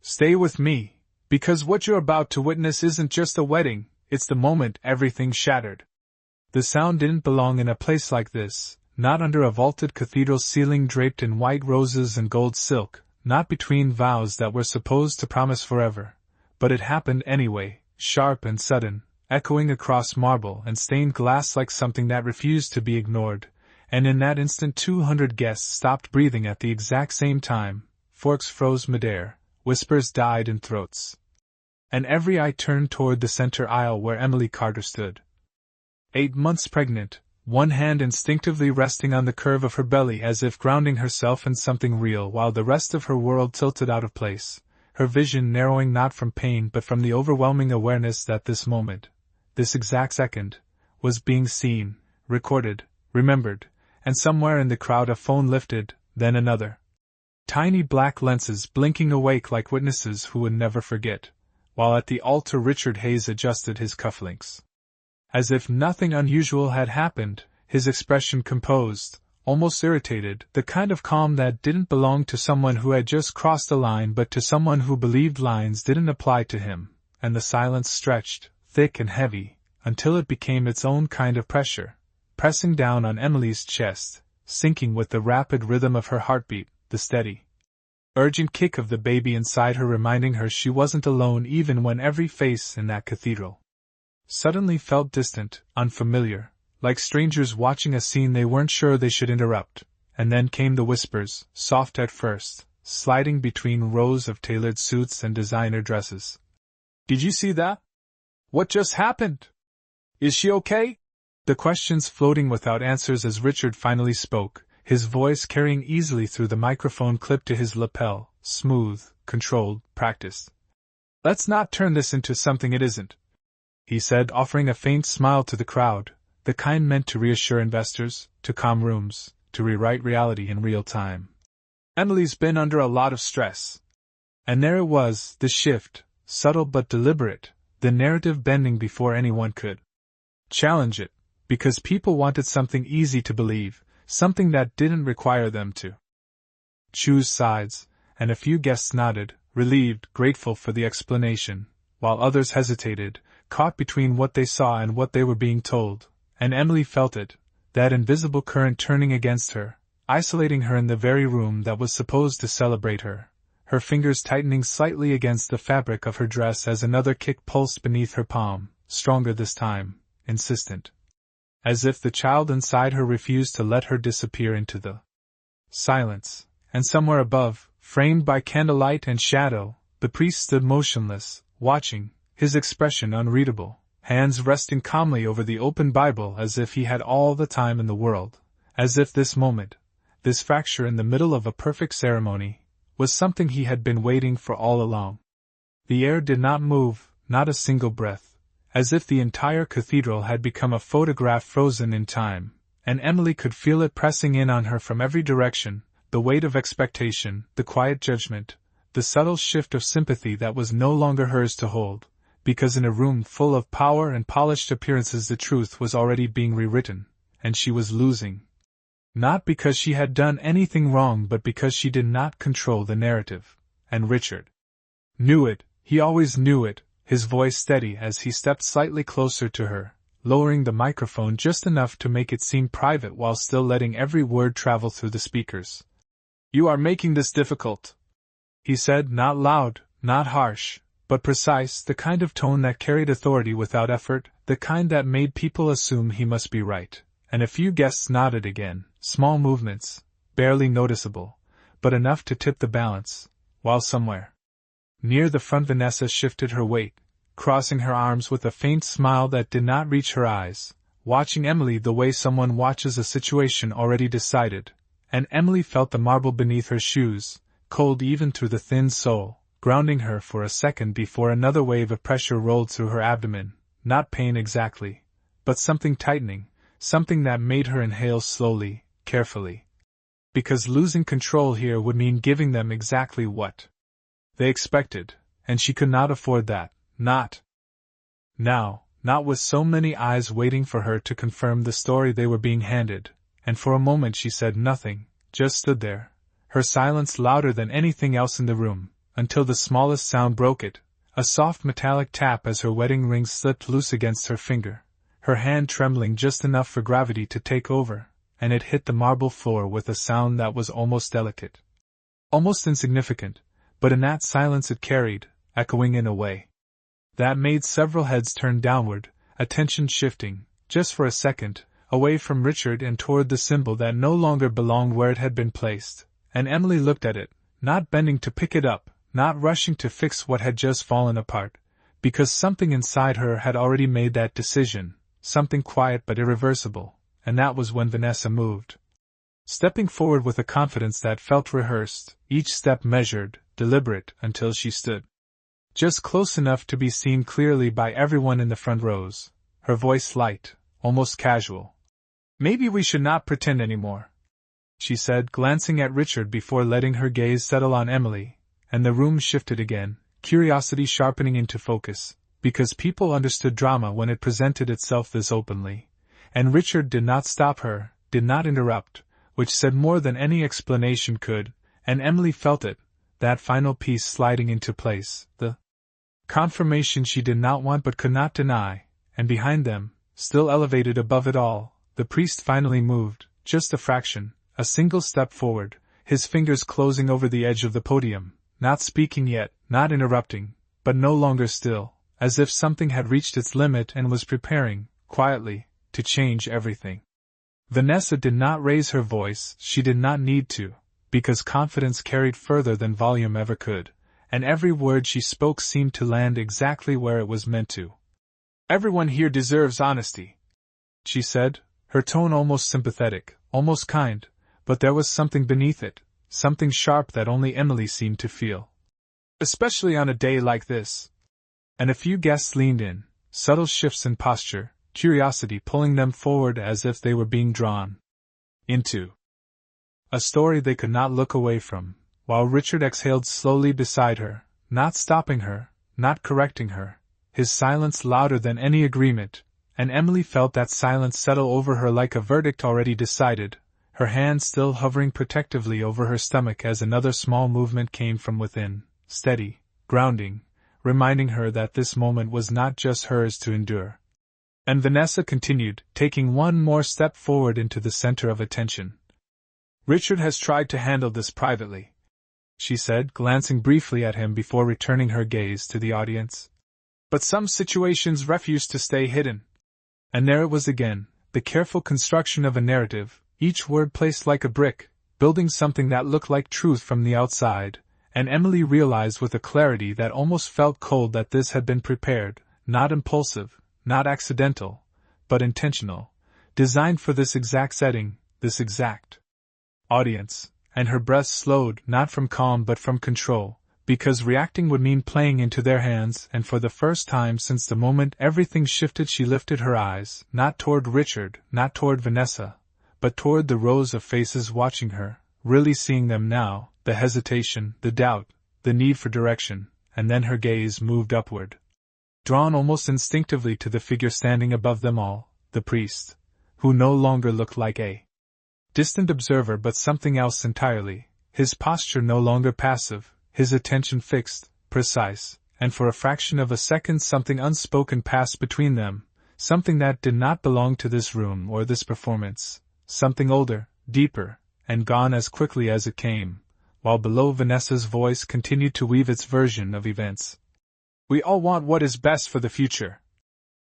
Stay with me, because what you're about to witness isn't just a wedding, it's the moment everything shattered. The sound didn't belong in a place like this, not under a vaulted cathedral ceiling draped in white roses and gold silk, not between vows that were supposed to promise forever. But it happened anyway, sharp and sudden, echoing across marble and stained glass like something that refused to be ignored, and in that instant 200 guests stopped breathing at the exact same time, forks froze midair, whispers died in throats. And every eye turned toward the center aisle where Emily Carter stood. 8 months pregnant, one hand instinctively resting on the curve of her belly as if grounding herself in something real while the rest of her world tilted out of place, her vision narrowing not from pain but from the overwhelming awareness that this moment, this exact second, was being seen, recorded, remembered, and somewhere in the crowd a phone lifted, then another. Tiny black lenses blinking awake like witnesses who would never forget, while at the altar Richard Hayes adjusted his cufflinks. As if nothing unusual had happened, his expression composed, almost irritated, the kind of calm that didn't belong to someone who had just crossed a line but to someone who believed lines didn't apply to him, and the silence stretched, thick and heavy, until it became its own kind of pressure, pressing down on Emily's chest, sinking with the rapid rhythm of her heartbeat, the steady, urgent kick of the baby inside her reminding her she wasn't alone even when every face in that cathedral suddenly felt distant, unfamiliar, like strangers watching a scene they weren't sure they should interrupt. And then came the whispers, soft at first, sliding between rows of tailored suits and designer dresses. "Did you see that? What just happened? Is she okay?" The questions floating without answers as Richard finally spoke, his voice carrying easily through the microphone clipped to his lapel, smooth, controlled, practiced. "Let's not turn this into something it isn't," he said, offering a faint smile to the crowd, the kind meant to reassure investors, to calm rooms, to rewrite reality in real time. "Emily's been under a lot of stress." And there it was, the shift, subtle but deliberate, the narrative bending before anyone could challenge it, because people wanted something easy to believe, something that didn't require them to choose sides, and a few guests nodded, relieved, grateful for the explanation, while others hesitated, caught between what they saw and what they were being told, and Emily felt it, that invisible current turning against her, isolating her in the very room that was supposed to celebrate her, her fingers tightening slightly against the fabric of her dress as another kick pulsed beneath her palm, stronger this time, insistent. As if the child inside her refused to let her disappear into the silence, and somewhere above, framed by candlelight and shadow, the priest stood motionless, watching, his expression unreadable, hands resting calmly over the open Bible as if he had all the time in the world, as if this moment, this fracture in the middle of a perfect ceremony, was something he had been waiting for all along. The air did not move, not a single breath, as if the entire cathedral had become a photograph frozen in time, and Emily could feel it pressing in on her from every direction, the weight of expectation, the quiet judgment, the subtle shift of sympathy that was no longer hers to hold. Because in a room full of power and polished appearances the truth was already being rewritten, and she was losing. Not because she had done anything wrong but because she did not control the narrative. And Richard knew it, he always knew it, his voice steady as he stepped slightly closer to her, lowering the microphone just enough to make it seem private while still letting every word travel through the speakers. "You are making this difficult," he said, not loud, not harsh, but precise, the kind of tone that carried authority without effort, the kind that made people assume he must be right. And a few guests nodded again, small movements, barely noticeable, but enough to tip the balance, while somewhere near the front Vanessa shifted her weight, crossing her arms with a faint smile that did not reach her eyes, watching Emily the way someone watches a situation already decided, and Emily felt the marble beneath her shoes, cold even through the thin sole, grounding her for a second before another wave of pressure rolled through her abdomen, not pain exactly, but something tightening, something that made her inhale slowly, carefully. Because losing control here would mean giving them exactly what they expected, and she could not afford that, not now, not with so many eyes waiting for her to confirm the story they were being handed, and for a moment she said nothing, just stood there, her silence louder than anything else in the room, until the smallest sound broke it, a soft metallic tap as her wedding ring slipped loose against her finger, her hand trembling just enough for gravity to take over, and it hit the marble floor with a sound that was almost delicate. Almost insignificant, but in that silence it carried, echoing in a way that made several heads turn downward, attention shifting, just for a second, away from Richard and toward the symbol that no longer belonged where it had been placed, and Emily looked at it, not bending to pick it up, not rushing to fix what had just fallen apart, because something inside her had already made that decision, something quiet but irreversible, and that was when Vanessa moved. Stepping forward with a confidence that felt rehearsed, each step measured, deliberate, until she stood just close enough to be seen clearly by everyone in the front rows, her voice light, almost casual. "Maybe we should not pretend anymore," she said, glancing at Richard before letting her gaze settle on Emily, and the room shifted again, curiosity sharpening into focus, because people understood drama when it presented itself this openly, and Richard did not stop her, did not interrupt, which said more than any explanation could, and Emily felt it, that final piece sliding into place, the confirmation she did not want but could not deny, and behind them, still elevated above it all, the priest finally moved, just a fraction, a single step forward, his fingers closing over the edge of the podium, not speaking yet, not interrupting, but no longer still, as if something had reached its limit and was preparing, quietly, to change everything. Vanessa did not raise her voice, she did not need to, because confidence carried further than volume ever could, and every word she spoke seemed to land exactly where it was meant to. "Everyone here deserves honesty," she said, her tone almost sympathetic, almost kind, but there was something beneath it, something sharp that only Emily seemed to feel. "Especially on a day like this." And a few guests leaned in, subtle shifts in posture, curiosity pulling them forward as if they were being drawn into a story they could not look away from, while Richard exhaled slowly beside her, not stopping her, not correcting her, his silence louder than any agreement, and Emily felt that silence settle over her like a verdict already decided, her hand still hovering protectively over her stomach as another small movement came from within, steady, grounding, reminding her that this moment was not just hers to endure. And Vanessa continued, taking one more step forward into the center of attention. "Richard has tried to handle this privately," she said, glancing briefly at him before returning her gaze to the audience. "But some situations refuse to stay hidden." And there it was again, the careful construction of a narrative, each word placed like a brick, building something that looked like truth from the outside, and Emily realized with a clarity that almost felt cold that this had been prepared, not impulsive, not accidental, but intentional, designed for this exact setting, this exact audience, and her breath slowed not from calm but from control, because reacting would mean playing into their hands, and for the first time since the moment everything shifted she lifted her eyes, not toward Richard, not toward Vanessa, but toward the rows of faces watching her, really seeing them now, the hesitation, the doubt, the need for direction, and then her gaze moved upward, drawn almost instinctively to the figure standing above them all, the priest, who no longer looked like a distant observer but something else entirely, his posture no longer passive, his attention fixed, precise, and for a fraction of a second something unspoken passed between them, something that did not belong to this room or this performance, something older, deeper, and gone as quickly as it came, while below Vanessa's voice continued to weave its version of events. "We all want what is best for the future,"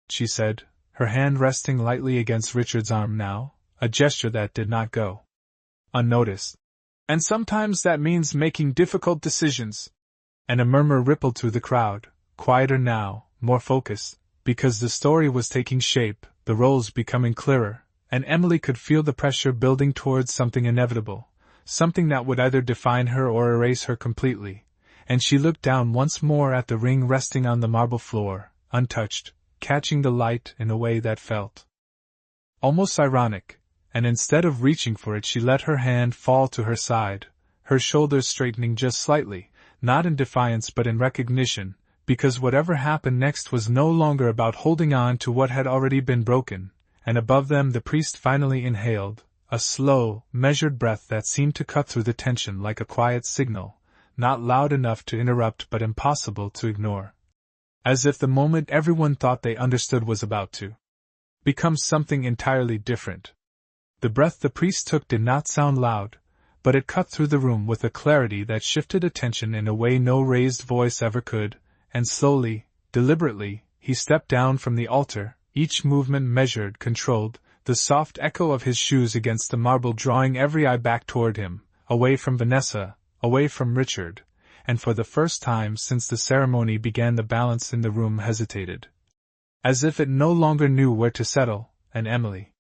she said, her hand resting lightly against Richard's arm now, a gesture that did not go unnoticed. "And sometimes that means making difficult decisions." And a murmur rippled through the crowd, quieter now, more focused, because the story was taking shape, the roles becoming clearer, and Emily could feel the pressure building towards something inevitable, something that would either define her or erase her completely, and she looked down once more at the ring resting on the marble floor, untouched, catching the light in a way that felt almost ironic, and instead of reaching for it she let her hand fall to her side, her shoulders straightening just slightly, not in defiance but in recognition, because whatever happened next was no longer about holding on to what had already been broken, and above them the priest finally inhaled, a slow, measured breath that seemed to cut through the tension like a quiet signal, not loud enough to interrupt but impossible to ignore. As if the moment everyone thought they understood was about to become something entirely different. The breath the priest took did not sound loud, but it cut through the room with a clarity that shifted attention in a way no raised voice ever could, and slowly, deliberately, he stepped down from the altar, each movement measured, controlled, the soft echo of his shoes against the marble drawing every eye back toward him, away from Vanessa, away from Richard, and for the first time since the ceremony began the balance in the room hesitated. As if it no longer knew where to settle, and Emily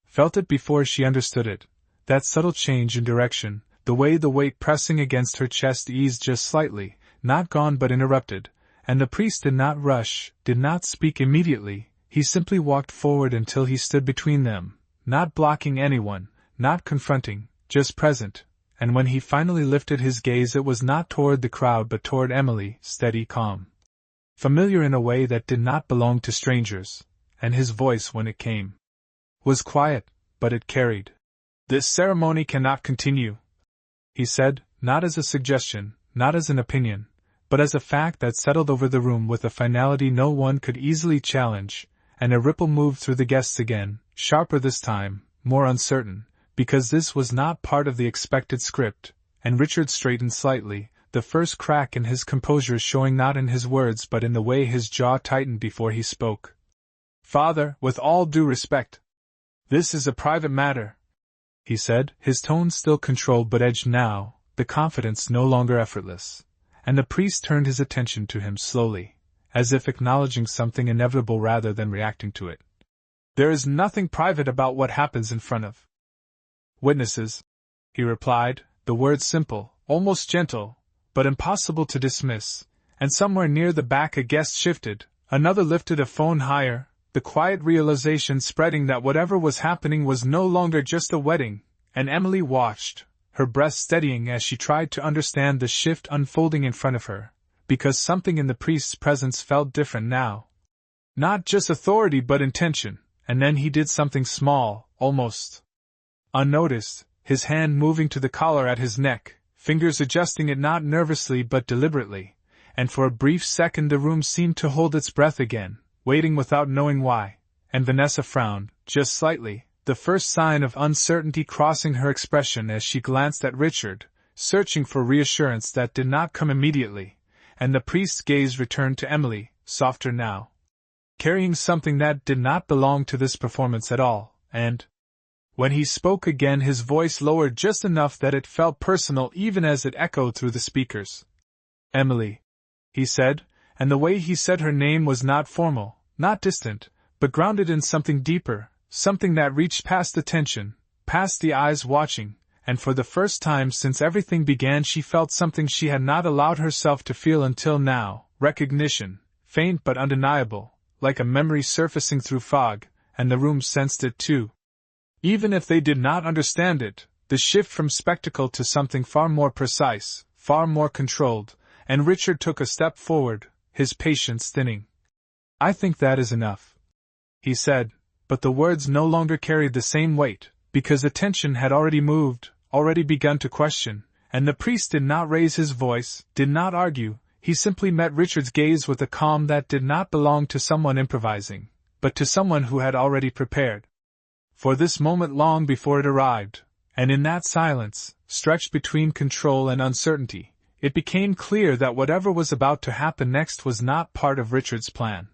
felt it before she understood it, that subtle change in direction, the way the weight pressing against her chest eased just slightly, not gone but interrupted, and the priest did not rush, did not speak immediately, he simply walked forward until he stood between them, not blocking anyone, not confronting, just present, and when he finally lifted his gaze it was not toward the crowd but toward Emily, steady, calm. Familiar in a way that did not belong to strangers, and his voice when it came was quiet, but it carried. "This ceremony cannot continue," he said, not as a suggestion, not as an opinion, but as a fact that settled over the room with a finality no one could easily challenge, and a ripple moved through the guests again, sharper this time, more uncertain, because this was not part of the expected script, and Richard straightened slightly, the first crack in his composure showing not in his words but in the way his jaw tightened before he spoke. "Father, with all due respect, this is a private matter," he said, his tone still controlled but edged now, the confidence no longer effortless, and the priest turned his attention to him slowly, as if acknowledging something inevitable rather than reacting to it. "There is nothing private about what happens in front of witnesses," he replied, the words simple, almost gentle, but impossible to dismiss, and somewhere near the back a guest shifted, another lifted a phone higher, the quiet realization spreading that whatever was happening was no longer just a wedding, and Emily watched, her breath steadying as she tried to understand the shift unfolding in front of her, because something in the priest's presence felt different now. Not just authority but intention, and then he did something small, almost unnoticed, his hand moving to the collar at his neck, fingers adjusting it not nervously but deliberately, and for a brief second the room seemed to hold its breath again, waiting without knowing why, and Vanessa frowned, just slightly, the first sign of uncertainty crossing her expression as she glanced at Richard, searching for reassurance that did not come immediately, and the priest's gaze returned to Emily, softer now, carrying something that did not belong to this performance at all, and when he spoke again his voice lowered just enough that it felt personal even as it echoed through the speakers. "Emily," he said, and the way he said her name was not formal, not distant, but grounded in something deeper, something that reached past attention, past the eyes watching, and for the first time since everything began she felt something she had not allowed herself to feel until now, recognition, faint but undeniable, like a memory surfacing through fog, and the room sensed it too. Even if they did not understand it, the shift from spectacle to something far more precise, far more controlled, and Richard took a step forward, his patience thinning. "I think that is enough," he said, but the words no longer carried the same weight, because attention had already moved, already begun to question, and the priest did not raise his voice, did not argue, he simply met Richard's gaze with a calm that did not belong to someone improvising, but to someone who had already prepared for this moment long before it arrived, and in that silence, stretched between control and uncertainty, it became clear that whatever was about to happen next was not part of Richard's plan.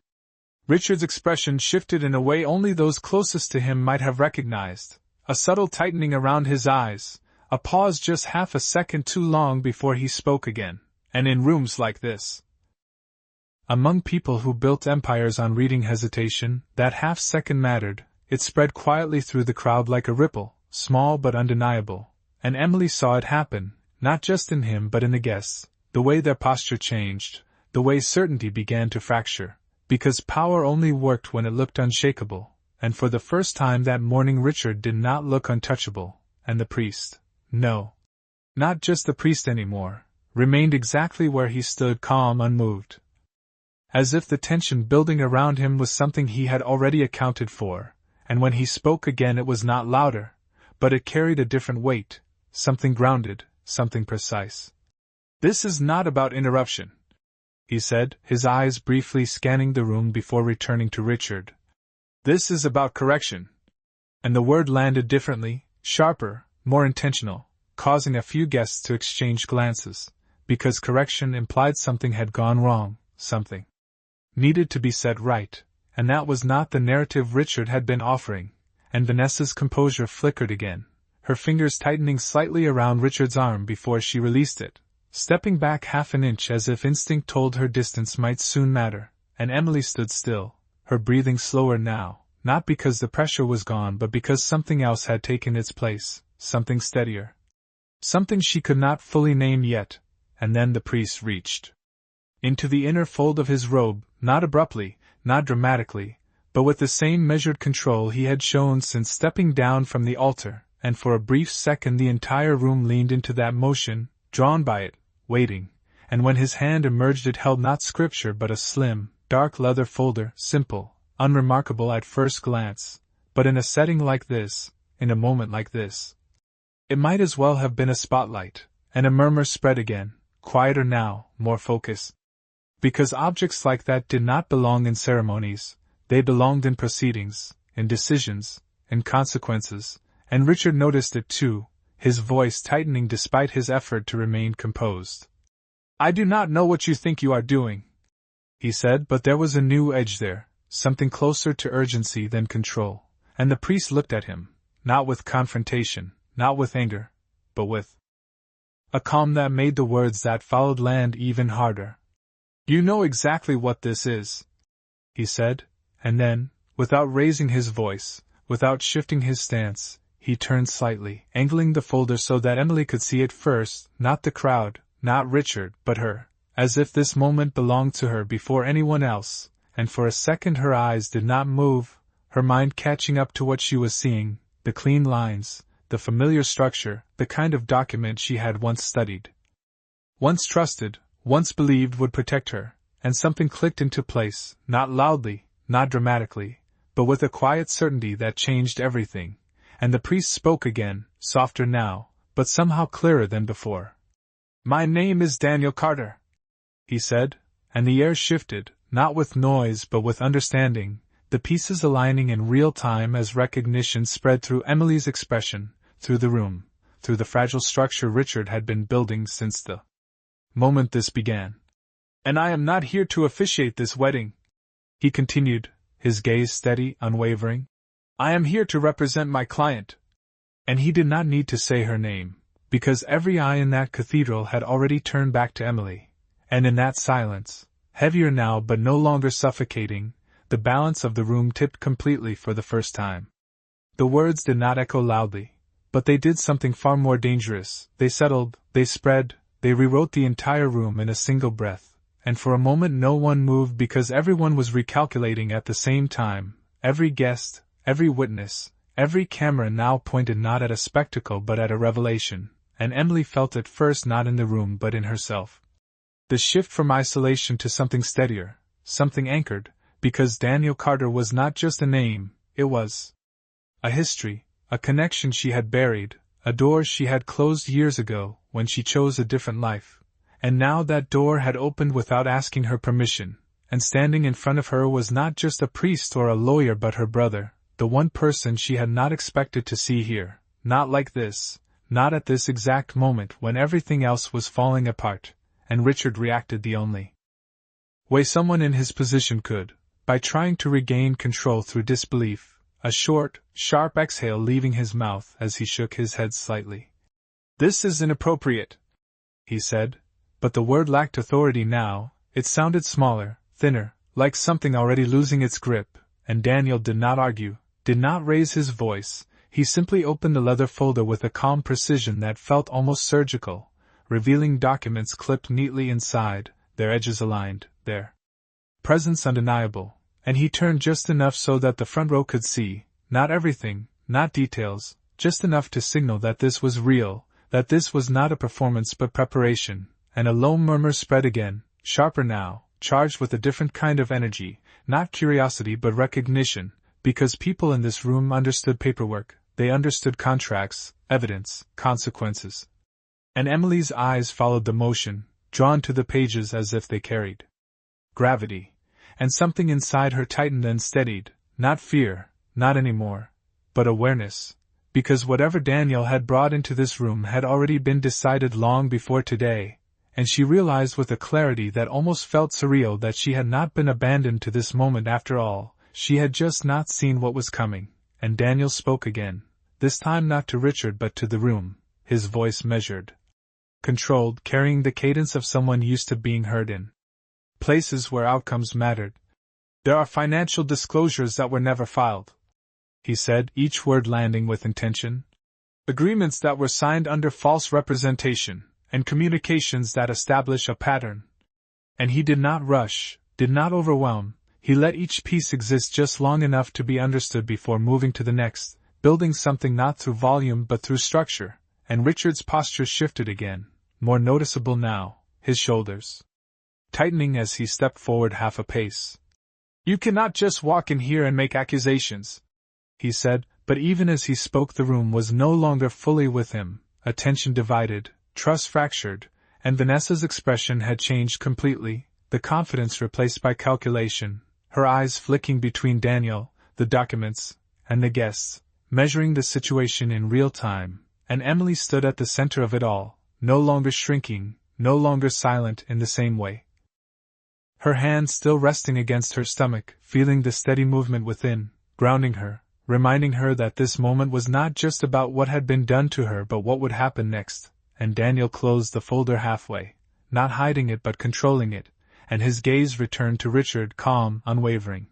Richard's expression shifted in a way only those closest to him might have recognized, a subtle tightening around his eyes, a pause just half a second too long before he spoke again, and in rooms like this, among people who built empires on reading hesitation, that half-second mattered. It spread quietly through the crowd like a ripple, small but undeniable, and Emily saw it happen, not just in him but in the guests, the way their posture changed, the way certainty began to fracture, because power only worked when it looked unshakable, and for the first time that morning Richard did not look untouchable, and the priest, no, not just the priest anymore, remained exactly where he stood, calm, unmoved. As if the tension building around him was something he had already accounted for, and when he spoke again it was not louder, but it carried a different weight, something grounded, something precise. "This is not about interruption," he said, his eyes briefly scanning the room before returning to Richard. "This is about correction." And the word landed differently, sharper, more intentional, causing a few guests to exchange glances, because correction implied something had gone wrong, something needed to be set right, and that was not the narrative Richard had been offering, and Vanessa's composure flickered again, her fingers tightening slightly around Richard's arm before she released it, stepping back half an inch as if instinct told her distance might soon matter, and Emily stood still, her breathing slower now, not because the pressure was gone but because something else had taken its place, something steadier. Something she could not fully name yet, and then the priest reached into the inner fold of his robe, not abruptly, not dramatically, but with the same measured control he had shown since stepping down from the altar, and for a brief second the entire room leaned into that motion, drawn by it, waiting, and when his hand emerged it held not scripture but a slim, dark leather folder, simple, unremarkable at first glance, but in a setting like this, in a moment like this, it might as well have been a spotlight, and a murmur spread again, quieter now, more focused. Because objects like that did not belong in ceremonies, they belonged in proceedings, in decisions, in consequences, and Richard noticed it too, his voice tightening despite his effort to remain composed. "I do not know what you think you are doing," he said, but there was a new edge there, something closer to urgency than control, and the priest looked at him, not with confrontation, not with anger, but with a calm that made the words that followed land even harder. "You know exactly what this is," he said, and then, without raising his voice, without shifting his stance, he turned slightly, angling the folder so that Emily could see it first, not the crowd, not Richard, but her, as if this moment belonged to her before anyone else, and for a second her eyes did not move, her mind catching up to what she was seeing, the clean lines, the familiar structure, the kind of document she had once studied, once trusted, once believed would protect her, and something clicked into place, not loudly, not dramatically, but with a quiet certainty that changed everything, and the priest spoke again, softer now, but somehow clearer than before. "My name is Daniel Carter," he said, and the air shifted, not with noise but with understanding, the pieces aligning in real time as recognition spread through Emily's expression, through the room, through the fragile structure Richard had been building since the moment this began. "And I am not here to officiate this wedding," he continued, his gaze steady, unwavering. "I am here to represent my client." And he did not need to say her name, because every eye in that cathedral had already turned back to Emily, and in that silence, heavier now but no longer suffocating, the balance of the room tipped completely for the first time. The words did not echo loudly, but they did something far more dangerous. They settled, they spread, they rewrote the entire room in a single breath, and for a moment no one moved because everyone was recalculating at the same time, every guest, every witness, every camera now pointed not at a spectacle but at a revelation, and Emily felt it first not in the room but in herself. The shift from isolation to something steadier, something anchored, because Daniel Carter was not just a name, it was a history, a connection she had buried, a door she had closed years ago when she chose a different life, and now that door had opened without asking her permission, and standing in front of her was not just a priest or a lawyer but her brother, the one person she had not expected to see here, not like this, not at this exact moment when everything else was falling apart, and Richard reacted the only way someone in his position could, by trying to regain control through disbelief, a short, sharp exhale leaving his mouth as he shook his head slightly. "This is inappropriate," he said, but the word lacked authority now, it sounded smaller, thinner, like something already losing its grip, and Daniel did not argue, did not raise his voice, he simply opened the leather folder with a calm precision that felt almost surgical, revealing documents clipped neatly inside, their edges aligned, their presence undeniable, and he turned just enough so that the front row could see, not everything, not details, just enough to signal that this was real, that this was not a performance but preparation, and a low murmur spread again, sharper now, charged with a different kind of energy, not curiosity but recognition, because people in this room understood paperwork, they understood contracts, evidence, consequences. And Emily's eyes followed the motion, drawn to the pages as if they carried gravity, and something inside her tightened and steadied, not fear, not anymore, but awareness, because whatever Daniel had brought into this room had already been decided long before today, and she realized with a clarity that almost felt surreal that she had not been abandoned to this moment after all, she had just not seen what was coming, and Daniel spoke again, this time not to Richard but to the room, his voice measured, controlled, carrying the cadence of someone used to being heard in places where outcomes mattered. There are financial disclosures that were never filed, he said, each word landing with intention. Agreements that were signed under false representation, and communications that establish a pattern. And he did not rush, did not overwhelm, he let each piece exist just long enough to be understood before moving to the next, building something not through volume but through structure, and Richard's posture shifted again, more noticeable now, his shoulders tightening as he stepped forward half a pace. You cannot just walk in here and make accusations, he said, but even as he spoke the room was no longer fully with him, attention divided, trust fractured, and Vanessa's expression had changed completely, the confidence replaced by calculation, her eyes flicking between Daniel, the documents, and the guests, measuring the situation in real time, and Emily stood at the center of it all, no longer shrinking, no longer silent in the same way. Her hand still resting against her stomach, feeling the steady movement within, grounding her, reminding her that this moment was not just about what had been done to her but what would happen next, and Daniel closed the folder halfway, not hiding it but controlling it, and his gaze returned to Richard, calm, unwavering.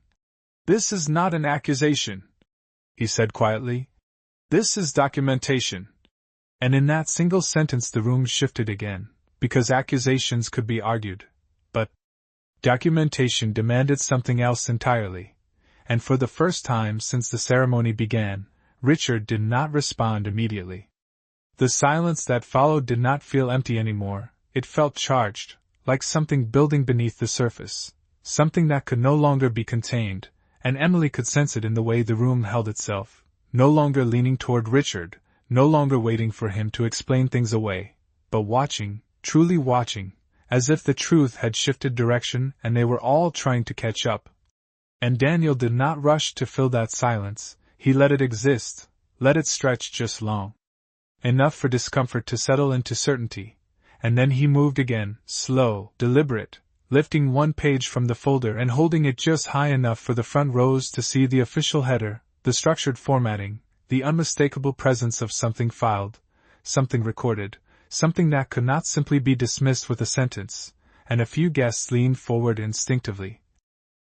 This is not an accusation, he said quietly. This is documentation. And in that single sentence the room shifted again, because accusations could be argued, but documentation demanded something else entirely, and for the first time since the ceremony began, Richard did not respond immediately. The silence that followed did not feel empty anymore, it felt charged, like something building beneath the surface, something that could no longer be contained, and Emily could sense it in the way the room held itself, no longer leaning toward Richard, no longer waiting for him to explain things away, but watching, truly watching, as if the truth had shifted direction and they were all trying to catch up. And Daniel did not rush to fill that silence, he let it exist, let it stretch just long enough for discomfort to settle into certainty, and then he moved again, slow, deliberate, lifting one page from the folder and holding it just high enough for the front rows to see the official header, the structured formatting, the unmistakable presence of something filed, something recorded, something that could not simply be dismissed with a sentence, and a few guests leaned forward instinctively,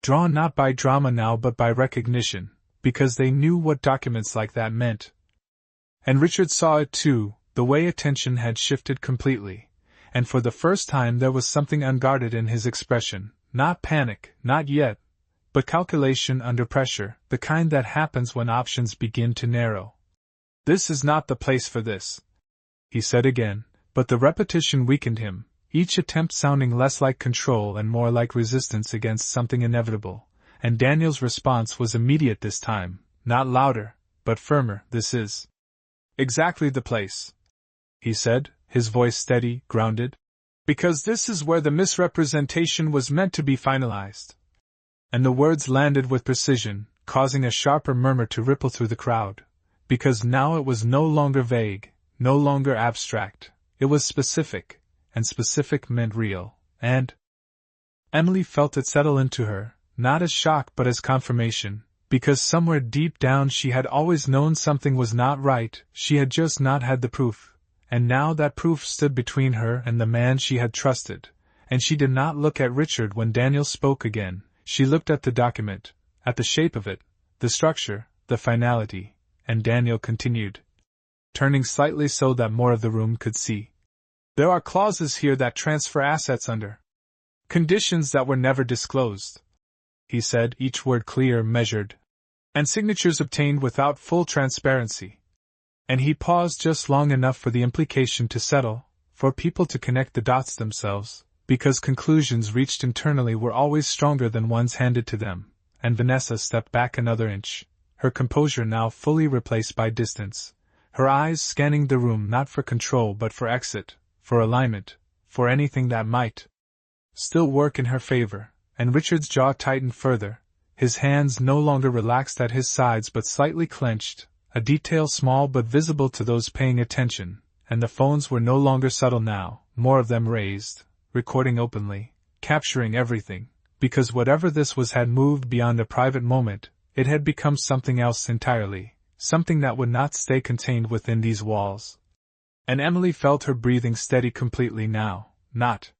drawn not by drama now but by recognition, because they knew what documents like that meant. And Richard saw it too, the way attention had shifted completely, and for the first time there was something unguarded in his expression, not panic, not yet, but calculation under pressure, the kind that happens when options begin to narrow. This is not the place for this, he said again, but the repetition weakened him, each attempt sounding less like control and more like resistance against something inevitable, and Daniel's response was immediate this time, not louder, but firmer. This is exactly the place, he said, his voice steady, grounded, because this is where the misrepresentation was meant to be finalized. And the words landed with precision, causing a sharper murmur to ripple through the crowd, because now it was no longer vague, no longer abstract, it was specific, and specific meant real, and Emily felt it settle into her, not as shock but as confirmation, because somewhere deep down she had always known something was not right, she had just not had the proof, and now that proof stood between her and the man she had trusted, and she did not look at Richard when Daniel spoke again, she looked at the document, at the shape of it, the structure, the finality, and Daniel continued, turning slightly so that more of the room could see. There are clauses here that transfer assets under conditions that were never disclosed, he said, each word clear, measured, and signatures obtained without full transparency. And he paused just long enough for the implication to settle, for people to connect the dots themselves, because conclusions reached internally were always stronger than ones handed to them, and Vanessa stepped back another inch, her composure now fully replaced by distance, her eyes scanning the room not for control but for exit, for alignment, for anything that might still work in her favor, and Richard's jaw tightened further, his hands no longer relaxed at his sides but slightly clenched, a detail small but visible to those paying attention, and the phones were no longer subtle now, more of them raised, recording openly, capturing everything, because whatever this was had moved beyond a private moment, it had become something else entirely, something that would not stay contained within these walls. And Emily felt her breathing steady completely now, not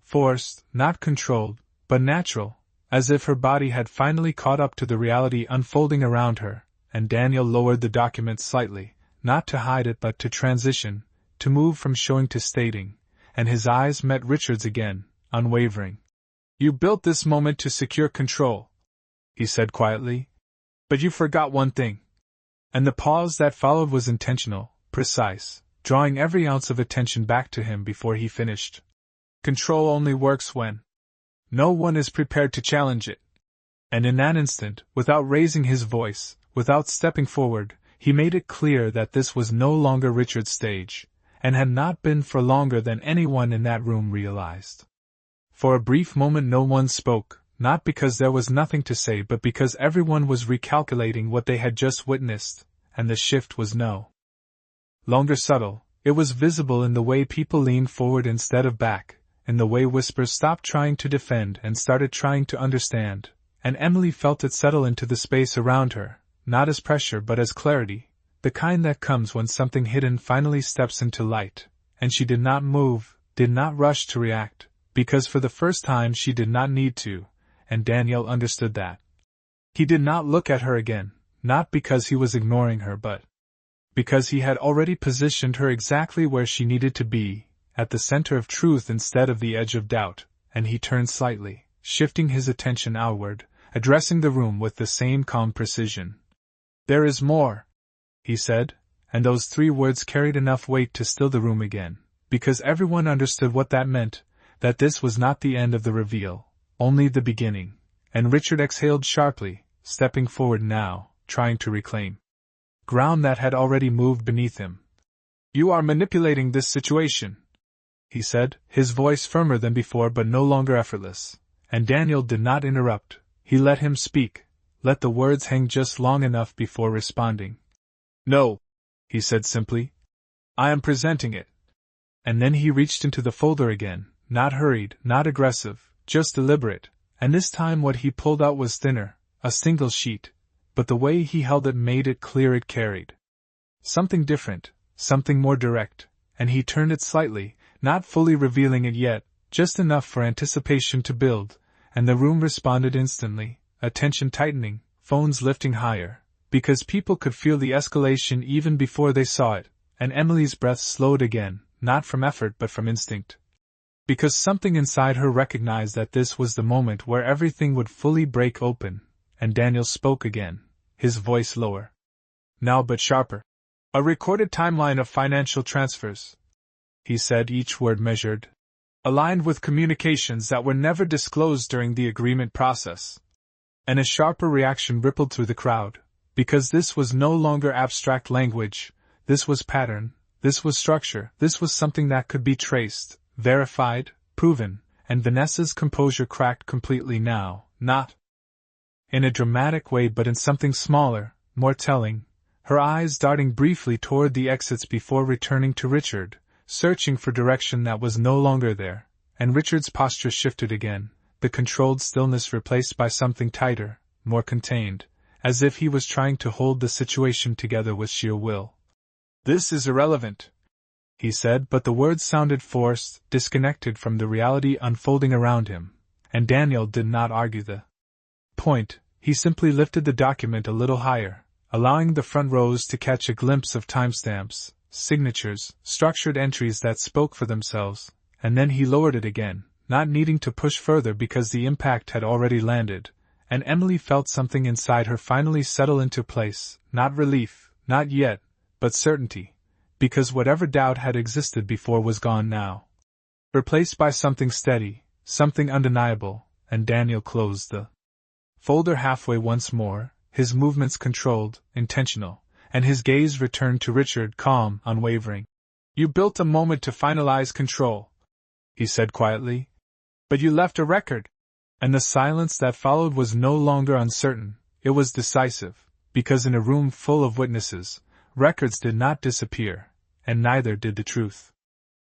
forced, not controlled, but natural, as if her body had finally caught up to the reality unfolding around her, and Daniel lowered the document slightly, not to hide it but to transition, to move from showing to stating, and his eyes met Richard's again, unwavering. "You built this moment to secure control," he said quietly. "But you forgot one thing." And the pause that followed was intentional, precise, drawing every ounce of attention back to him before he finished. "Control only works when no one is prepared to challenge it." And in that instant, without raising his voice, without stepping forward, he made it clear that this was no longer Richard's stage, and had not been for longer than anyone in that room realized. For a brief moment no one spoke, not because there was nothing to say but because everyone was recalculating what they had just witnessed, and the shift was no longer subtle, it was visible in the way people leaned forward instead of back, in the way whispers stopped trying to defend and started trying to understand, and Emily felt it settle into the space around her, not as pressure but as clarity, the kind that comes when something hidden finally steps into light, and she did not move, did not rush to react, because for the first time she did not need to, and Daniel understood that. He did not look at her again, not because he was ignoring her but because he had already positioned her exactly where she needed to be, at the center of truth instead of the edge of doubt, and he turned slightly, shifting his attention outward, addressing the room with the same calm precision. "There is more," he said, and those 3 words carried enough weight to still the room again, because everyone understood what that meant, that this was not the end of the reveal, only the beginning, and Richard exhaled sharply, stepping forward now, trying to reclaim ground that had already moved beneath him. "You are manipulating this situation," he said, his voice firmer than before but no longer effortless, and Daniel did not interrupt, he let him speak, let the words hang just long enough before responding. "No," he said simply. "I am presenting it." And then he reached into the folder again, not hurried, not aggressive, just deliberate, and this time what he pulled out was thinner, a single sheet, but the way he held it made it clear it carried something different, something more direct, and he turned it slightly, not fully revealing it yet, just enough for anticipation to build, and the room responded instantly, attention tightening, phones lifting higher, because people could feel the escalation even before they saw it, and Emily's breath slowed again, not from effort but from instinct. Because something inside her recognized that this was the moment where everything would fully break open, and Daniel spoke again, his voice lower now but sharper. "A recorded timeline of financial transfers," he said, each word measured, "aligned with communications that were never disclosed during the agreement process." And a sharper reaction rippled through the crowd, because this was no longer abstract language, this was pattern, this was structure, this was something that could be traced, verified, proven, and Vanessa's composure cracked completely now, not in a dramatic way but in something smaller, more telling, her eyes darting briefly toward the exits before returning to Richard, searching for direction that was no longer there, and Richard's posture shifted again, the controlled stillness replaced by something tighter, more contained, as if he was trying to hold the situation together with sheer will. "This is irrelevant," he said, but the words sounded forced, disconnected from the reality unfolding around him, and Daniel did not argue the point. He simply lifted the document a little higher, allowing the front rows to catch a glimpse of timestamps, signatures, structured entries that spoke for themselves, and then he lowered it again, not needing to push further because the impact had already landed, and Emily felt something inside her finally settle into place, not relief, not yet, but certainty, because whatever doubt had existed before was gone now, replaced by something steady, something undeniable, and Daniel closed the folder halfway once more, his movements controlled, intentional, and his gaze returned to Richard, calm, unwavering. "You built a moment to finalize control," he said quietly. But you left a record. And the silence that followed was no longer uncertain, it was decisive, because in a room full of witnesses, records did not disappear, and neither did the truth.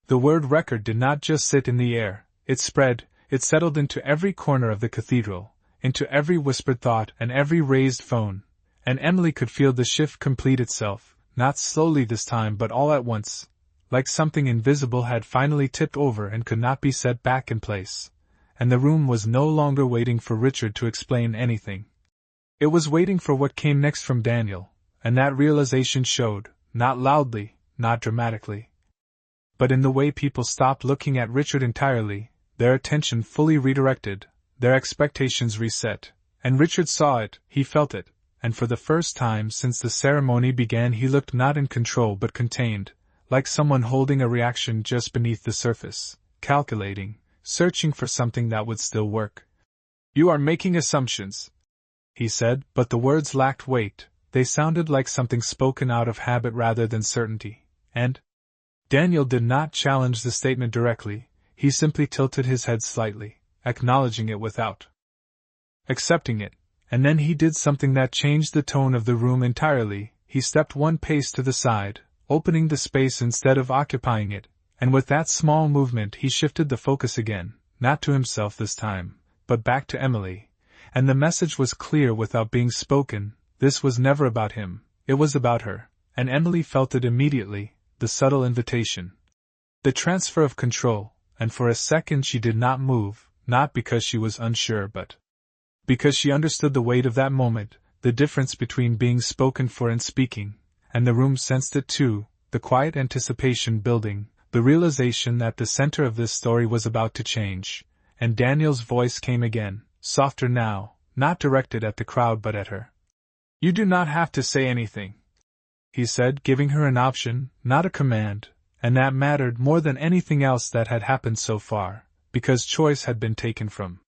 The word record did not just sit in the air, it spread, it settled into every corner of the cathedral, into every whispered thought and every raised phone, and Emily could feel the shift complete itself, not slowly this time but all at once, like something invisible had finally tipped over and could not be set back in place. And the room was no longer waiting for Richard to explain anything. It was waiting for what came next from Daniel, and that realization showed, not loudly, not dramatically, but in the way people stopped looking at Richard entirely, their attention fully redirected, their expectations reset, and Richard saw it, he felt it, and for the first time since the ceremony began he looked not in control but contained, like someone holding a reaction just beneath the surface, calculating, searching for something that would still work. You are making assumptions, he said, but the words lacked weight, they sounded like something spoken out of habit rather than certainty, and Daniel did not challenge the statement directly, he simply tilted his head slightly, acknowledging it without accepting it, and then he did something that changed the tone of the room entirely, he stepped one pace to the side, opening the space instead of occupying it. And with that small movement he shifted the focus again, not to himself this time, but back to Emily, and the message was clear without being spoken, this was never about him, it was about her, and Emily felt it immediately, the subtle invitation. The transfer of control, and for a second she did not move, not because she was unsure but because she understood the weight of that moment, the difference between being spoken for and speaking, and the room sensed it too, the quiet anticipation building. The realization that the center of this story was about to change, and Daniel's voice came again, softer now, not directed at the crowd but at her. You do not have to say anything, he said, giving her an option, not a command, and that mattered more than anything else that had happened so far, because choice had been taken from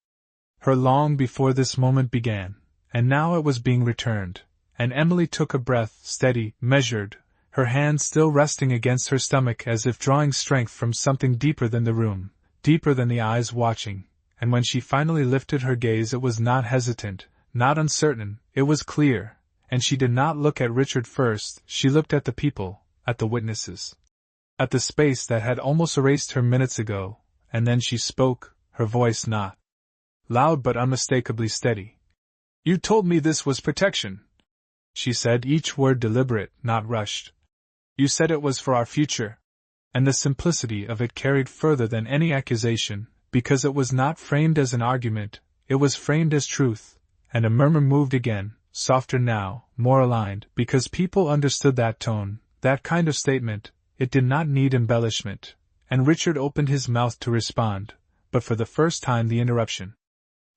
her long before this moment began, and now it was being returned, and Emily took a breath, steady, measured, her hand still resting against her stomach as if drawing strength from something deeper than the room, deeper than the eyes watching, and when she finally lifted her gaze it was not hesitant, not uncertain, it was clear, and she did not look at Richard first, she looked at the people, at the witnesses, at the space that had almost erased her minutes ago, and then she spoke, her voice not loud but unmistakably steady. You told me this was protection, she said, each word deliberate, not rushed. You said it was for our future. And the simplicity of it carried further than any accusation, because it was not framed as an argument, it was framed as truth, and a murmur moved again, softer now, more aligned, because people understood that tone, that kind of statement, it did not need embellishment, and Richard opened his mouth to respond, but for the first time the interruption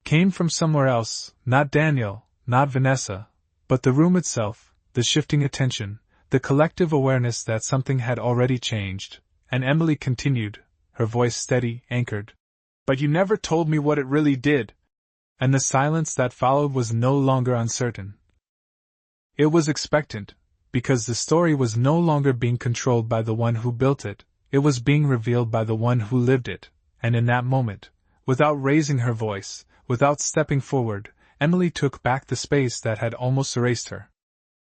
came from somewhere else, not Daniel, not Vanessa, but the room itself, the shifting attention, the collective awareness that something had already changed, and Emily continued, her voice steady, anchored. But you never told me what it really did. And the silence that followed was no longer uncertain. It was expectant, because the story was no longer being controlled by the one who built it, it was being revealed by the one who lived it, and in that moment, without raising her voice, without stepping forward, Emily took back the space that had almost erased her.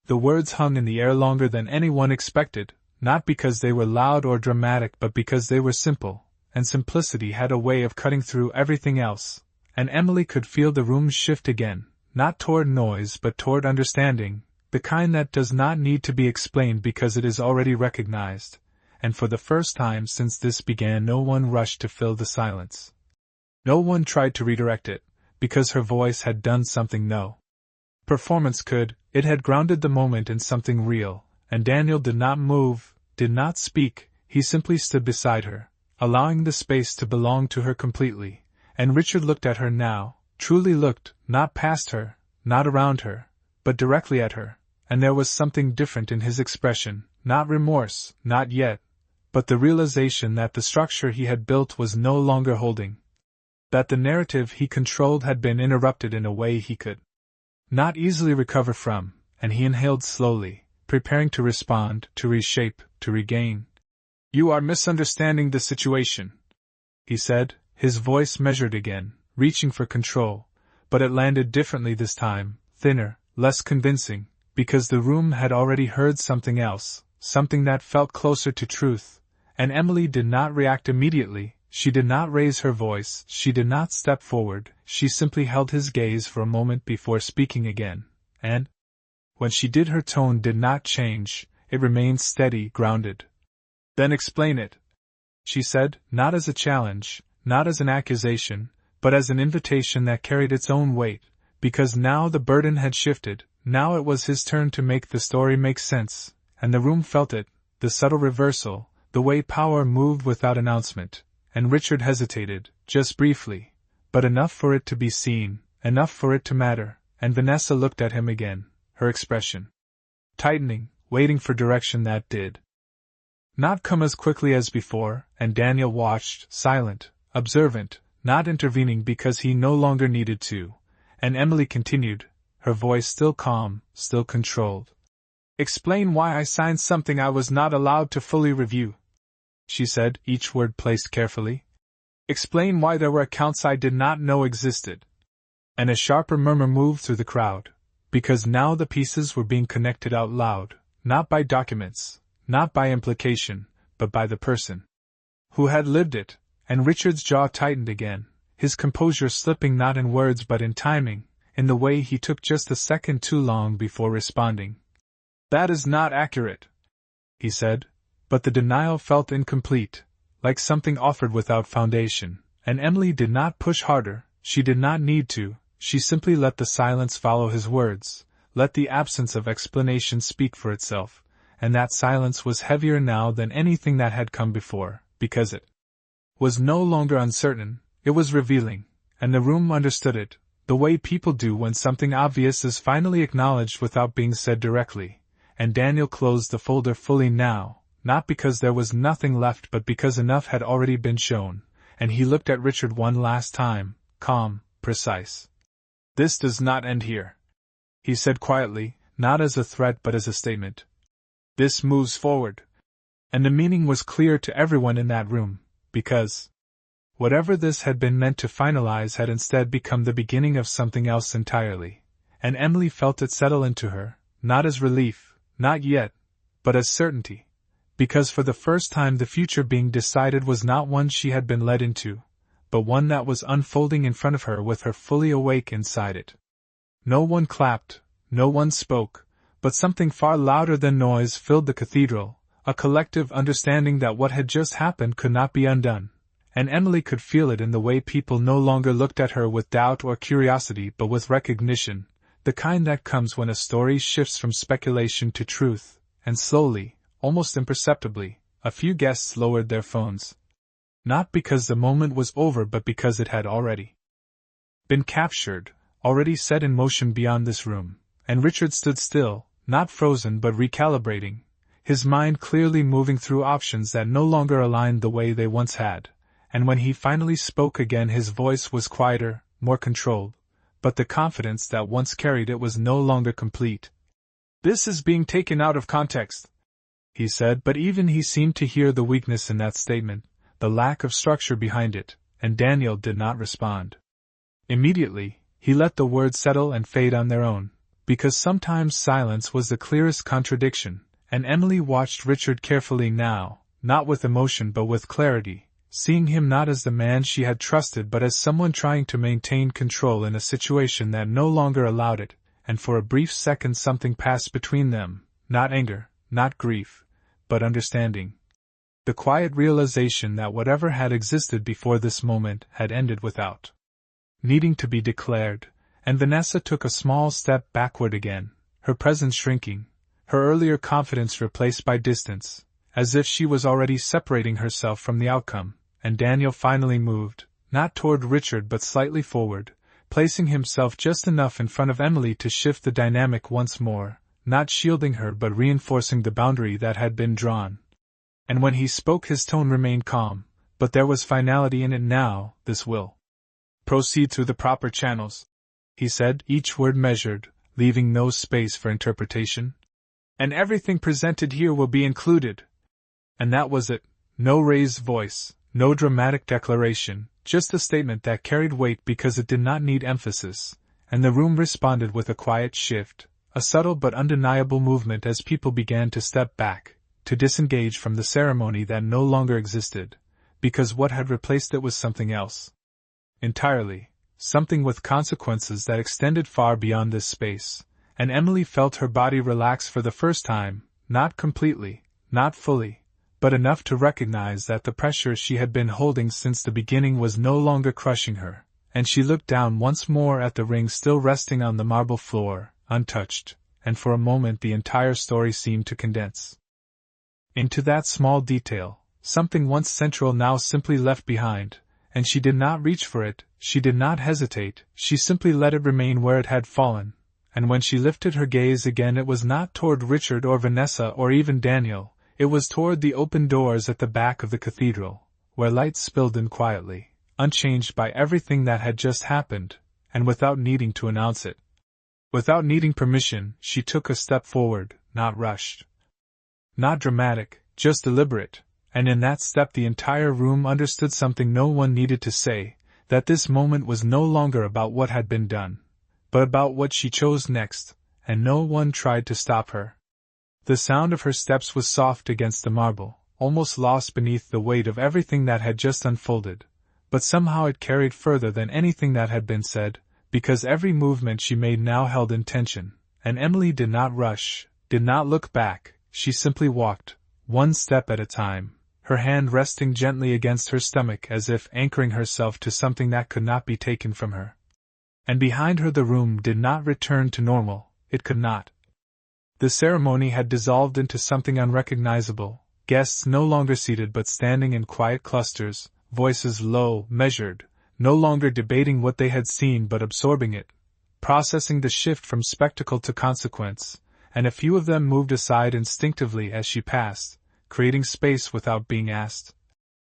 The words hung in the air longer than anyone expected, not because they were loud or dramatic but because they were simple, and simplicity had a way of cutting through everything else, and Emily could feel the room shift again, not toward noise but toward understanding, the kind that does not need to be explained because it is already recognized, and for the first time since this began no one rushed to fill the silence. No one tried to redirect it, because her voice had done something no performance could. It had grounded the moment in something real, and Daniel did not move, did not speak, he simply stood beside her, allowing the space to belong to her completely, and Richard looked at her now, truly looked, not past her, not around her, but directly at her, and there was something different in his expression, not remorse, not yet, but the realization that the structure he had built was no longer holding, that the narrative he controlled had been interrupted in a way he could not easily recover from, and he inhaled slowly, preparing to respond, to reshape, to regain. You are misunderstanding the situation, he said, his voice measured again, reaching for control, but it landed differently this time, thinner, less convincing, because the room had already heard something else, something that felt closer to truth, and Emily did not react immediately. She did not raise her voice, she did not step forward, she simply held his gaze for a moment before speaking again, and when she did, her tone did not change, it remained steady, grounded. "Then explain it," she said, not as a challenge, not as an accusation, but as an invitation that carried its own weight, because now the burden had shifted, now it was his turn to make the story make sense, and the room felt it, the subtle reversal, the way power moved without announcement. And Richard hesitated, just briefly, but enough for it to be seen, enough for it to matter, and Vanessa looked at him again, her expression tightening, waiting for direction that did not come as quickly as before, and Daniel watched, silent, observant, not intervening because he no longer needed to, and Emily continued, her voice still calm, still controlled. "Explain why I signed something I was not allowed to fully review," she said, each word placed carefully. "Explain why there were accounts I did not know existed." And a sharper murmur moved through the crowd, because now the pieces were being connected out loud, not by documents, not by implication, but by the person who had lived it, and Richard's jaw tightened again, his composure slipping not in words but in timing, in the way he took just a second too long before responding. "That is not accurate," he said. But the denial felt incomplete, like something offered without foundation, and Emily did not push harder, she did not need to, she simply let the silence follow his words, let the absence of explanation speak for itself, and that silence was heavier now than anything that had come before, because it was no longer uncertain, it was revealing, and the room understood it, the way people do when something obvious is finally acknowledged without being said directly, and Daniel closed the folder fully now. Not because there was nothing left but because enough had already been shown, and he looked at Richard one last time, calm, precise. "This does not end here," he said quietly, not as a threat but as a statement. "This moves forward." And the meaning was clear to everyone in that room, because whatever this had been meant to finalize had instead become the beginning of something else entirely, and Emily felt it settle into her, not as relief, not yet, but as certainty. Because for the first time the future being decided was not one she had been led into, but one that was unfolding in front of her with her fully awake inside it. No one clapped, no one spoke, but something far louder than noise filled the cathedral, a collective understanding that what had just happened could not be undone, and Emily could feel it in the way people no longer looked at her with doubt or curiosity but with recognition, the kind that comes when a story shifts from speculation to truth, and slowly, almost imperceptibly, a few guests lowered their phones. Not because the moment was over but because it had already been captured, already set in motion beyond this room, and Richard stood still, not frozen but recalibrating, his mind clearly moving through options that no longer aligned the way they once had, and when he finally spoke again his voice was quieter, more controlled, but the confidence that once carried it was no longer complete. "This is being taken out of context," he said, but even he seemed to hear the weakness in that statement, the lack of structure behind it, and Daniel did not respond. Immediately, he let the words settle and fade on their own, because sometimes silence was the clearest contradiction, and Emily watched Richard carefully now, not with emotion but with clarity, seeing him not as the man she had trusted but as someone trying to maintain control in a situation that no longer allowed it, and for a brief second something passed between them, not anger, not grief, but understanding. The quiet realization that whatever had existed before this moment had ended without needing to be declared, and Vanessa took a small step backward again, her presence shrinking, her earlier confidence replaced by distance, as if she was already separating herself from the outcome, and Daniel finally moved, not toward Richard but slightly forward, placing himself just enough in front of Emily to shift the dynamic once more, not shielding her but reinforcing the boundary that had been drawn. And when he spoke his tone remained calm, but there was finality in it now. "This will proceed through the proper channels," he said, each word measured, leaving no space for interpretation. "And everything presented here will be included." And that was it. No raised voice, No dramatic declaration, just a statement that carried weight because it did not need emphasis, and the room responded with a quiet shift, a subtle but undeniable movement as people began to step back, to disengage from the ceremony that no longer existed, because what had replaced it was something else. Entirely, something with consequences that extended far beyond this space, and Emily felt her body relax for the first time, not completely, not fully, but enough to recognize that the pressure she had been holding since the beginning was no longer crushing her, and she looked down once more at the ring still resting on the marble floor, untouched, and for a moment the entire story seemed to condense into that small detail, something once central now simply left behind, and she did not reach for it, she did not hesitate, she simply let it remain where it had fallen, and when she lifted her gaze again it was not toward Richard or Vanessa or even Daniel, it was toward the open doors at the back of the cathedral, where light spilled in quietly, unchanged by everything that had just happened, and without needing to announce it. Without needing permission, she took a step forward, not rushed. Not dramatic, just deliberate, and in that step the entire room understood something no one needed to say, that this moment was no longer about what had been done, but about what she chose next, and no one tried to stop her. The sound of her steps was soft against the marble, almost lost beneath the weight of everything that had just unfolded, but somehow it carried further than anything that had been said, because every movement she made now held intention, and Emily did not rush, did not look back, she simply walked, one step at a time, her hand resting gently against her stomach as if anchoring herself to something that could not be taken from her. And behind her the room did not return to normal, it could not. The ceremony had dissolved into something unrecognizable, guests no longer seated but standing in quiet clusters, voices low, measured, no longer debating what they had seen but absorbing it, processing the shift from spectacle to consequence, and a few of them moved aside instinctively as she passed, creating space without being asked.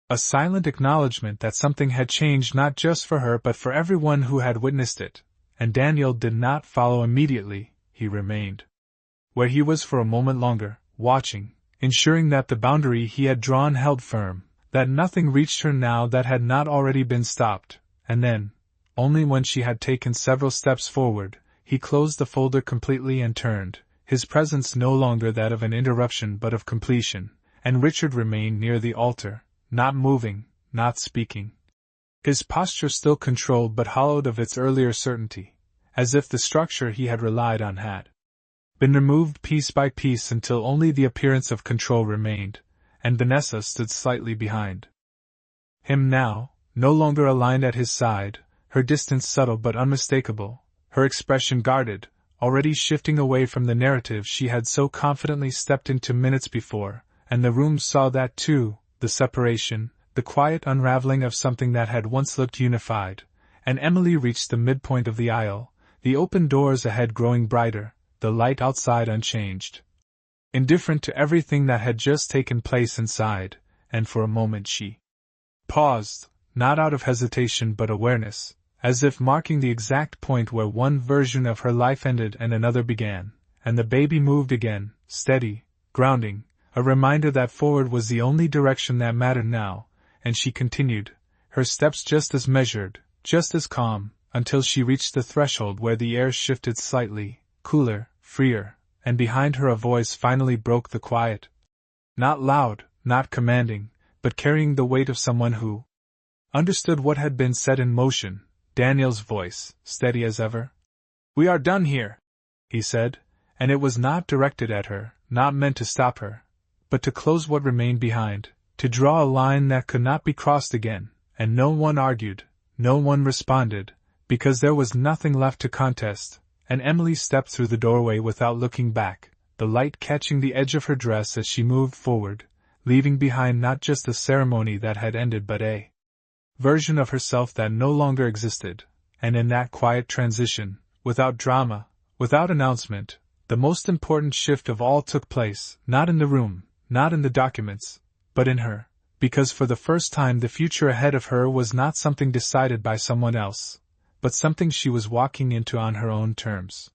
A silent acknowledgement that something had changed not just for her but for everyone who had witnessed it, and Daniel did not follow immediately, he remained where he was for a moment longer, watching, ensuring that the boundary he had drawn held firm, that nothing reached her now that had not already been stopped, and then, only when she had taken several steps forward, he closed the folder completely and turned, his presence no longer that of an interruption but of completion, and Richard remained near the altar, not moving, not speaking. His posture still controlled but hollowed of its earlier certainty, as if the structure he had relied on had been removed piece by piece until only the appearance of control remained, and Vanessa stood slightly behind him now, no longer aligned at his side, her distance subtle but unmistakable, her expression guarded, already shifting away from the narrative she had so confidently stepped into minutes before, and the room saw that too, the separation, the quiet unraveling of something that had once looked unified, and Emily reached the midpoint of the aisle, the open doors ahead growing brighter, the light outside unchanged. Indifferent to everything that had just taken place inside, and for a moment she paused, not out of hesitation but awareness, as if marking the exact point where one version of her life ended and another began, and the baby moved again, steady, grounding, a reminder that forward was the only direction that mattered now, and she continued, her steps just as measured, just as calm, until she reached the threshold where the air shifted slightly, cooler, freer, and behind her a voice finally broke the quiet. Not loud, not commanding, but carrying the weight of someone who understood what had been set in motion, Daniel's voice, steady as ever. "We are done here," he said, and it was not directed at her, not meant to stop her, but to close what remained behind, to draw a line that could not be crossed again, and no one argued, no one responded, because there was nothing left to contest, and Emily stepped through the doorway without looking back, the light catching the edge of her dress as she moved forward, leaving behind not just the ceremony that had ended but a version of herself that no longer existed, and in that quiet transition, without drama, without announcement, the most important shift of all took place, not in the room, not in the documents, but in her, because for the first time the future ahead of her was not something decided by someone else, but something she was walking into on her own terms.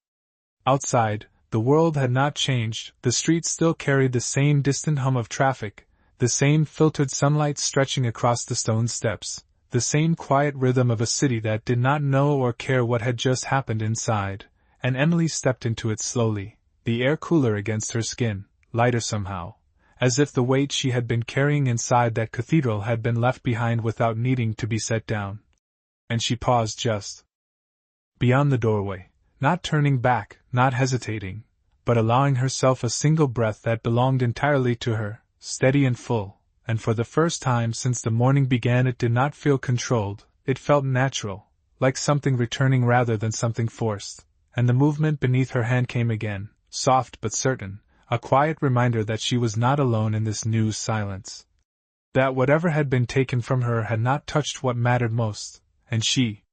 Outside, the world had not changed, the streets still carried the same distant hum of traffic, The same filtered sunlight stretching across the stone steps, the same quiet rhythm of a city that did not know or care what had just happened inside, and Emily stepped into it slowly, the air cooler against her skin, lighter somehow, as if the weight she had been carrying inside that cathedral had been left behind without needing to be set down. And she paused just beyond the doorway, not turning back, not hesitating, but allowing herself a single breath that belonged entirely to her, steady and full, and for the first time since the morning began it did not feel controlled, it felt natural, like something returning rather than something forced, and the movement beneath her hand came again, soft but certain, a quiet reminder that she was not alone in this new silence. That whatever had been taken from her had not touched what mattered most, and she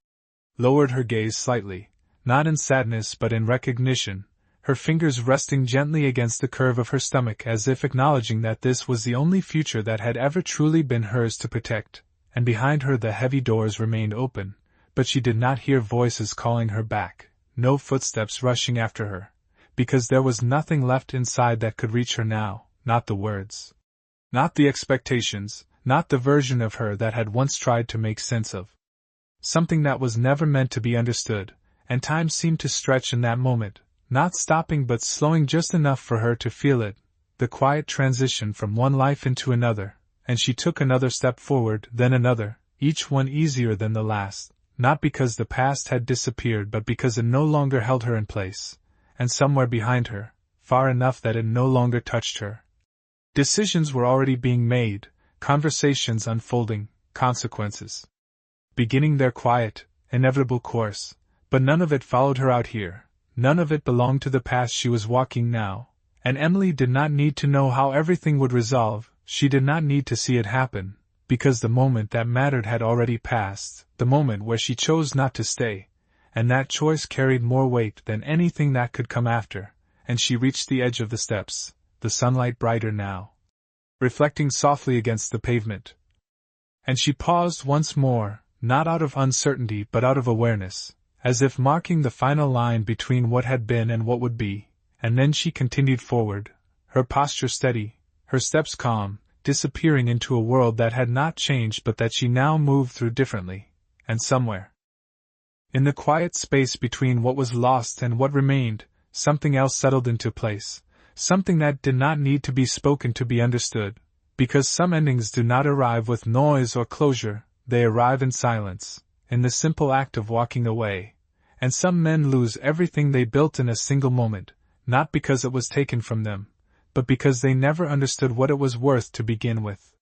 lowered her gaze slightly, not in sadness but in recognition, her fingers resting gently against the curve of her stomach as if acknowledging that this was the only future that had ever truly been hers to protect, and behind her the heavy doors remained open, but she did not hear voices calling her back, no footsteps rushing after her, because there was nothing left inside that could reach her now, not the words, not the expectations, not the version of her that had once tried to make sense of something that was never meant to be understood, and time seemed to stretch in that moment, not stopping but slowing just enough for her to feel it, the quiet transition from one life into another, and she took another step forward, then another, each one easier than the last, not because the past had disappeared but because it no longer held her in place, and somewhere behind her, far enough that it no longer touched her. Decisions were already being made, conversations unfolding, consequences beginning their quiet, inevitable course, but none of it followed her out here, none of it belonged to the path she was walking now, and Emily did not need to know how everything would resolve, she did not need to see it happen, because the moment that mattered had already passed, the moment where she chose not to stay, and that choice carried more weight than anything that could come after, and she reached the edge of the steps, the sunlight brighter now, reflecting softly against the pavement. And she paused once more, not out of uncertainty but out of awareness, as if marking the final line between what had been and what would be, and then she continued forward, her posture steady, her steps calm, disappearing into a world that had not changed but that she now moved through differently, and somewhere in the quiet space between what was lost and what remained, something else settled into place, something that did not need to be spoken to be understood, because some endings do not arrive with noise or closure, they arrive in silence, in the simple act of walking away, and some men lose everything they built in a single moment, not because it was taken from them, but because they never understood what it was worth to begin with.